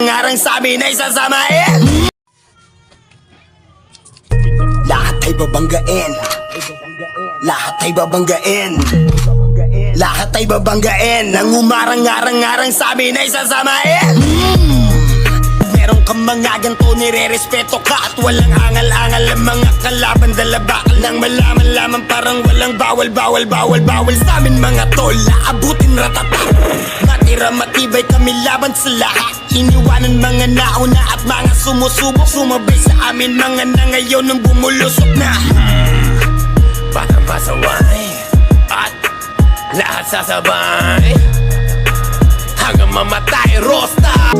Ngarang sabi na isasamain. Lahat ay babanggain. Lahat ay babanggain. Lahat ay babanggain. Nang umarang-arang-arang sabi na isasamain. Meron kang mga ganito, nire-respeto ka at walang angal-angal ang mga kalaban. Dala bakal nang malaman lamang parang walang bawal sa amin mga tol. Aabutin ratata. Matira matibay kami laban sa lahat. Iniwanan mga nauna at mga sumusubok. Sumabay sa amin mga na ngayon nang bumulusok na. Batang pasaway at lahat sasabay hanggang mamatay, Rosta.